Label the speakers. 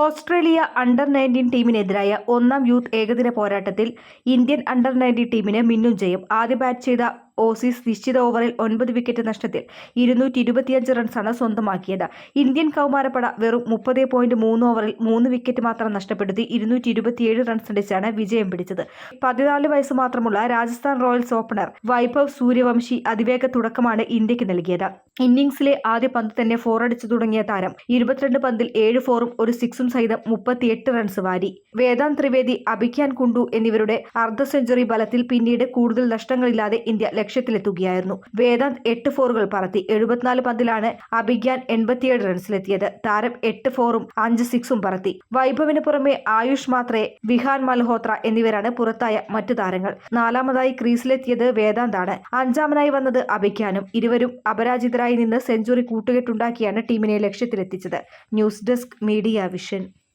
Speaker 1: Australia under-19 ടീമിനെതിരായ ഒന്നാം youth ഏകദിന പോരാട്ടത്തിൽ ഇന്ത്യൻ അണ്ടർ-19 ടീമിന് മിന്നും ജയം. ആദ്യം ബാറ്റ് ചെയ്ത ഓസീസ് നിശ്ചിത ഓവറിൽ 9 വിക്കറ്റ് നഷ്ടത്തിൽ 225 റൺസാണ് സ്വന്തമാക്കിയത്. ഇന്ത്യൻ കൗമാരപ്പട വെറും 30.3 ഓവറിൽ 3 വിക്കറ്റ് മാത്രം നഷ്ടപ്പെടുത്തി 227 റൺസടിച്ചാണ് വിജയം പിടിച്ചത്. 14 വയസ്സ് മാത്രമുള്ള രാജസ്ഥാൻ റോയൽസ് ഓപ്പണർ വൈഭവ് സൂര്യവംശി അതിവേഗ തുടക്കമാണ് ഇന്ത്യക്ക് നൽകിയത്. ഇന്നിംഗ്സിലെ ആദ്യ പന്ത് തന്നെ ഫോറടിച്ചു തുടങ്ങിയ താരം 22 പന്തിൽ 7 ഫോറും ഒരു സിക്സും സഹിതം 38 റൺസ് വാരി. വേദാന്ത് ത്രിവേദി, അഭിഗ്യാൻ കുണ്ടു എന്നിവരുടെ അർദ്ധ സെഞ്ചുറി ബലത്തിൽ പിന്നീട് കൂടുതൽ നഷ്ടങ്ങളില്ലാതെ ഇന്ത്യ ലക്ഷ്യത്തിലെത്തുകയായിരുന്നു. വേദാന്ത് 8 ഫോറുകൾ പറത്തി. 74 പന്തിലാണ് അഭിഗ്യാൻ 87 റൺസിലെത്തിയത്. താരം 8 ഫോറും 5 സിക്സും പറത്തി. വൈഭവിന് പുറമെ ആയുഷ് മാത്രേ, വിഹാൻ മൽഹോത്ര എന്നിവരാണ് പുറത്തായ മറ്റു താരങ്ങൾ. നാലാമതായി ക്രീസിലെത്തിയത് വേദാന്താണ്. അഞ്ചാമനായി വന്നത് അഭിഗ്യാനും. ഇരുവരും അപരാജിതരായി നിന്ന് സെഞ്ചുറി കൂട്ടുകെട്ടുണ്ടാക്കിയാണ് ടീമിനെ ലക്ഷ്യത്തിലെത്തിച്ചത്. News Desk Media vision.